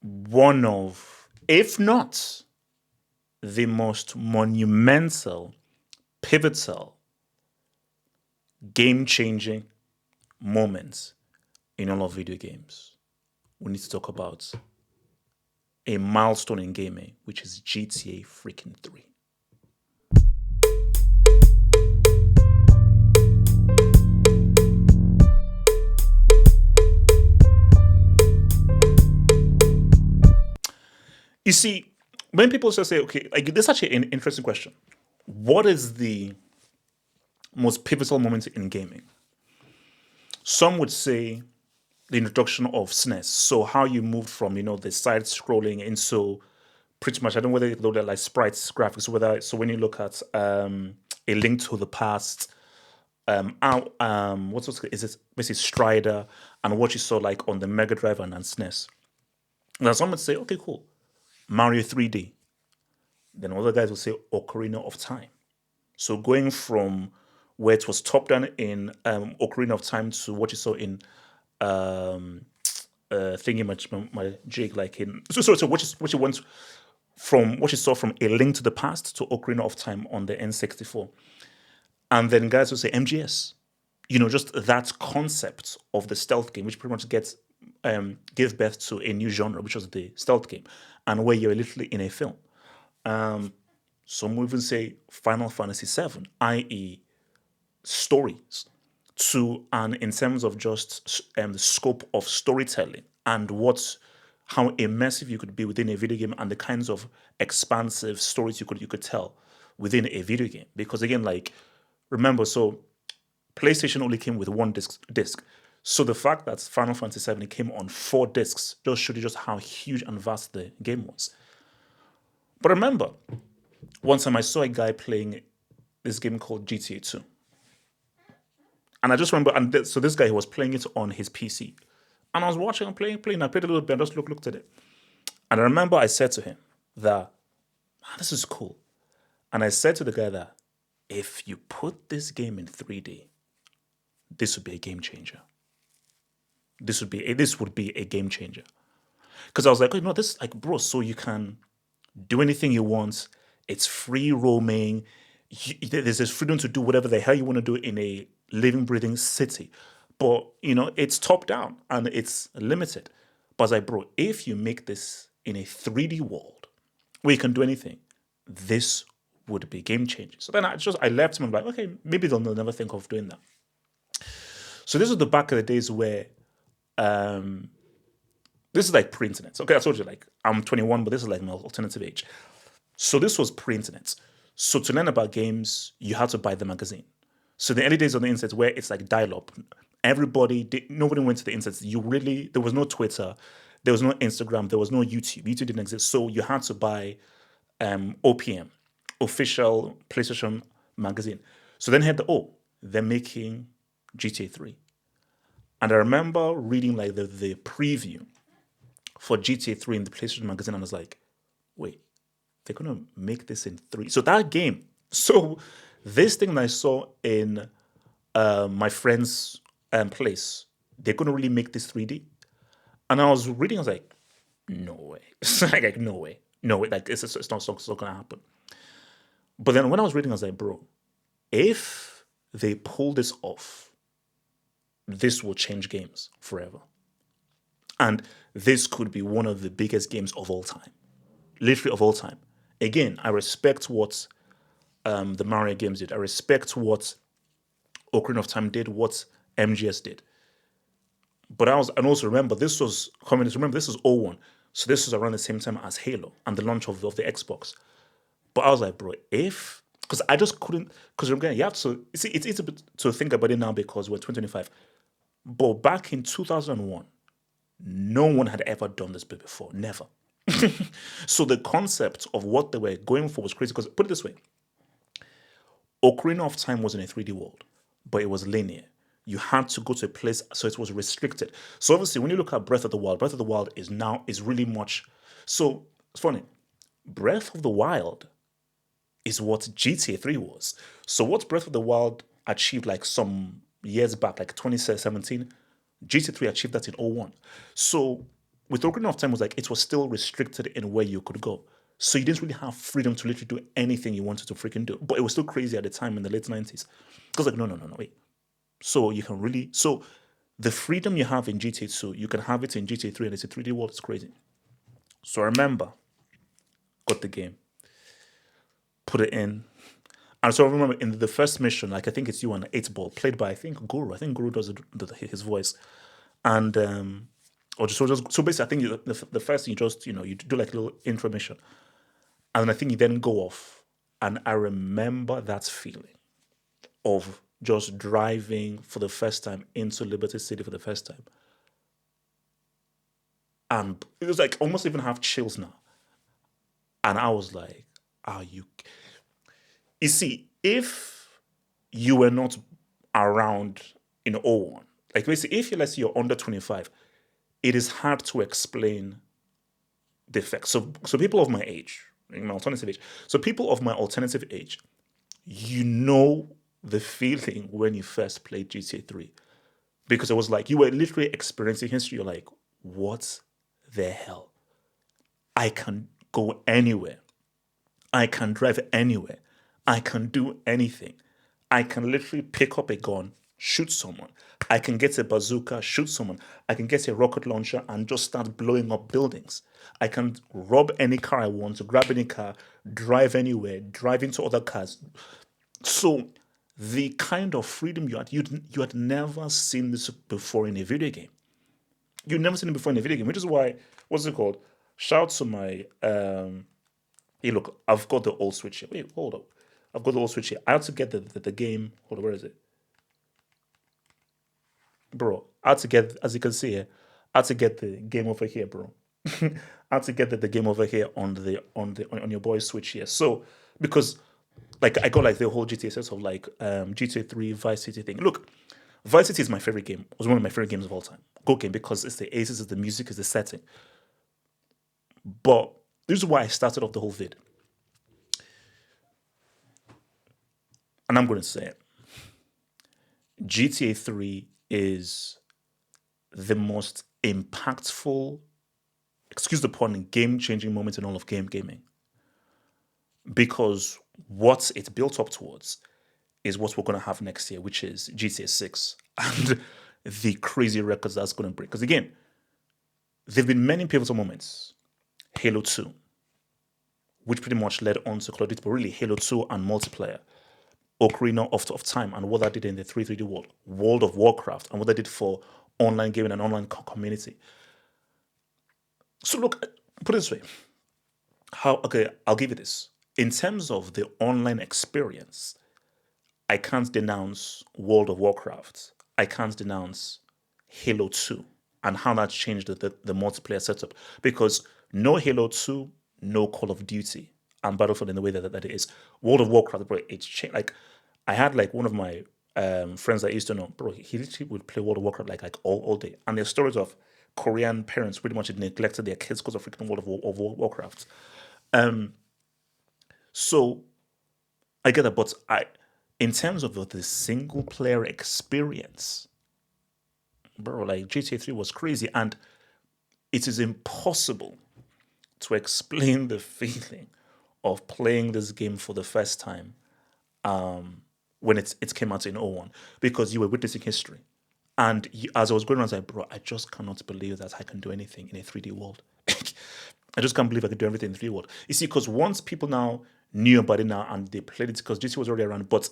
one of, if not the most monumental, pivotal, game changing moments in all of video games. We need to talk about a milestone in gaming, which is GTA freaking 3. You see, when people just say, okay, like this is actually an interesting question. What is the most pivotal moment in gaming? Some would say the introduction of SNES. So how you moved from, the side scrolling into pretty much, I don't know whether they're like sprites graphics, whether, so when you look at A Link to the Past, is it basically Strider and what you saw like on the Mega Drive and SNES. Now some would say, okay, cool. Mario 3D. Then other guys will say Ocarina of Time. So going from where it was top down in Ocarina of Time to what you saw in thingy my jig like in so what you went from what you saw from A Link to the Past to Ocarina of Time on the N64, and then guys will say MGS. Just that concept of the stealth game, which pretty much gave birth to a new genre, which was the stealth game, and where you're literally in a film. Some will even say Final Fantasy VII, i.e., stories, and in terms of just the scope of storytelling and how immersive you could be within a video game and the kinds of expansive stories you could tell within a video game. Because again, like remember, so PlayStation only came with one disc. So the fact that Final Fantasy VII came on 4 discs just showed you just how huge and vast the game was. But remember, one time I saw a guy playing this game called GTA 2. And I just remember, so this guy, he was playing it on his PC. And I was watching him playing. I played a little bit and just looked at it. And I remember I said to him that, this is cool. And I said to the guy that, if you put this game in 3D, this would be a game changer. This would be a game changer. Because I was like, this, like, bro, so you can do anything you want. It's free roaming. There's this freedom to do whatever the hell you want to do in a living, breathing city. But, it's top down and it's limited. But I was like, bro, if you make this in a 3D world where you can do anything, this would be game changing. So then I left him and I'm like, okay, maybe they'll never think of doing that. So this was the back of the days where this is like pre-internet. Okay, I told you, like, I'm 21, but this is like my alternative age. So this was pre-internet. So to learn about games, you had to buy the magazine. So the early days on the internet where it's like dial-up, nobody went to the internet. There was no Twitter, there was no Instagram, there was no YouTube. YouTube didn't exist. So you had to buy OPM, official PlayStation magazine. So then they're making GTA 3. And I remember reading like the preview for GTA 3 in the PlayStation magazine, and I was like, wait, they're gonna make this in 3. So that game, this thing that I saw in my friend's place, they're gonna really make this 3D. And I was reading, I was like, no way. like no way. No way. Like it's not gonna happen. But then when I was reading, I was like, bro, if they pull this off, this will change games forever. And this could be one of the biggest games of all time. Literally of all time. Again, I respect what the Mario games did. I respect what Ocarina of Time did, what MGS did. But and also remember, this was coming. Remember, this was '01, so this was around the same time as Halo and the launch of the Xbox. But I was like, bro, because I just couldn't, because again, you have to see, it's easy to think about it now because we're 2025. But back in 2001, no one had ever done this before, never. So the concept of what they were going for was crazy. Because put it this way, Ocarina of Time was in a 3D world, but it was linear. You had to go to a place, so it was restricted. So obviously, when you look at Breath of the Wild is really much. So it's funny. Breath of the Wild is what GTA 3 was. So what Breath of the Wild achieved like some years back, like 2017, GTA 3 achieved that in '01. So with Ocarina of Time was like it was still restricted in where you could go. So you didn't really have freedom to literally do anything you wanted to freaking do. But it was still crazy at the time in the late 90s. Because like, no, no, no, no, wait. So you can really so the freedom you have in GTA 2, you can have it in GTA 3 and it's a 3D world, it's crazy. So I remember, got the game, put it in. And so I remember in the first mission, like I think it's you on an 8 ball, played by I think Guru. I think Guru does his voice. And or so basically I think the first thing you just, you do like a little intro mission. And I think you then go off. And I remember that feeling of just driving for the first time into Liberty City for the first time. And it was like almost even have chills now. And I was like, are you? You see, if you were not around in '01, like basically, if let's say you're under 25, it is hard to explain the effects. So people of my age, in my alternative age, so people of my alternative age, you know the feeling when you first played GTA 3. Because it was like you were literally experiencing history. You're like, what the hell? I can go anywhere. I can drive anywhere. I can do anything. I can literally pick up a gun, shoot someone. I can get a bazooka, shoot someone. I can get a rocket launcher and just start blowing up buildings. I can rob any car I want, grab any car, drive anywhere, drive into other cars. So the kind of freedom you had never seen this before in a video game. You've never seen it before in a video game, which is why, what's it called? Shout to my hey, look, I've got the old Switch here. Wait, hold up. I've got the old Switch here. I had to get the game. Hold on, where is it? Bro, I had to get, as you can see here, I had to get the game over here, bro. I had to get the game over here on your boy's Switch here. So, because like I got like the whole GTA set of like GTA 3 Vice City thing. Look, Vice City is my favorite game. It was one of my favorite games of all time. Go game because it's the aces, it's the music, it's the setting. But this is why I started off the whole vid. And I'm going to say it. GTA 3 is the most impactful, excuse the pun, game changing moment in all of gaming. Because what it built up towards is what we're going to have next year, which is GTA 6 and the crazy records that's going to break. Because again, there have been many pivotal moments. Halo 2, which pretty much led on to Call of Duty, but really Halo 2 and multiplayer. Ocarina of Time and what that did in the 3D world, World of Warcraft, and what that did for online gaming and online community. So look, put it this way. Okay, I'll give you this. In terms of the online experience, I can't denounce World of Warcraft. I can't denounce Halo 2 and how that changed the multiplayer setup. Because no Halo 2, no Call of Duty, and Battlefield in the way that it is. World of Warcraft, bro, it's changed. Like, I had like one of my friends that I used to know, bro, he literally would play World of Warcraft like all day. And there's stories of Korean parents pretty much neglected their kids because of freaking World of Warcraft. So I get that, but in terms of the single player experience, bro, like GTA 3 was crazy. And it is impossible to explain the feeling of playing this game for the first time when it came out in '01 because you were witnessing history. And as I was going around, I was like, bro, I just cannot believe that I can do anything in a 3D world. I just can't believe I can do everything in the 3D world. You see, because once people now knew about it now and they played it because GTA was already around, but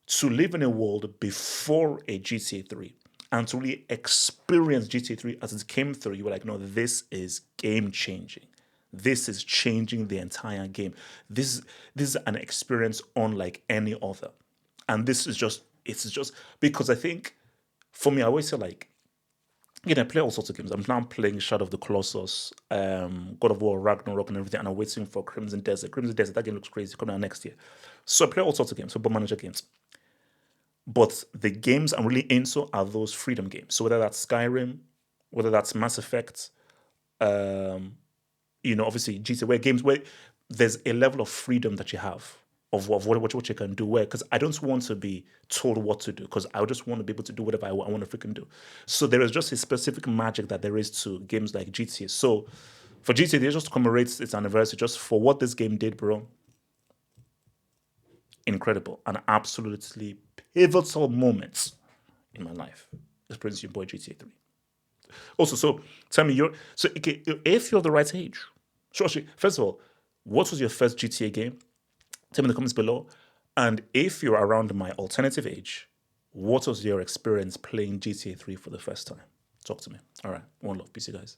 to live in a world before a GTA 3 and to really experience GTA 3 as it came through, you were like, no, this is game changing. This is changing the entire game. This is an experience unlike any other. And it's just because I think for me, I always say like, I play all sorts of games. I'm now playing Shadow of the Colossus, God of War, Ragnarok, and everything, and I'm waiting for Crimson Desert. Crimson Desert, that game looks crazy, coming out next year. So I play all sorts of games, football manager games. But the games I'm really into are those freedom games. So whether that's Skyrim, whether that's Mass Effect, obviously GTA, where games where there's a level of freedom that you have. of what you can do where, because I don't want to be told what to do, because I just want to be able to do whatever I want to freaking do. So there is just a specific magic that there is to games like GTA. So for GTA, they just commemorate its anniversary just for what this game did, bro. Incredible. An absolutely pivotal moment in my life. Experiencing your boy GTA 3. Also, so tell me, okay, if you're the right age, so actually, first of all, what was your first GTA game? Tell me in the comments below. And if you're around my alternative age, what was your experience playing GTA 3 for the first time? Talk to me. All right. One love. Peace, you guys.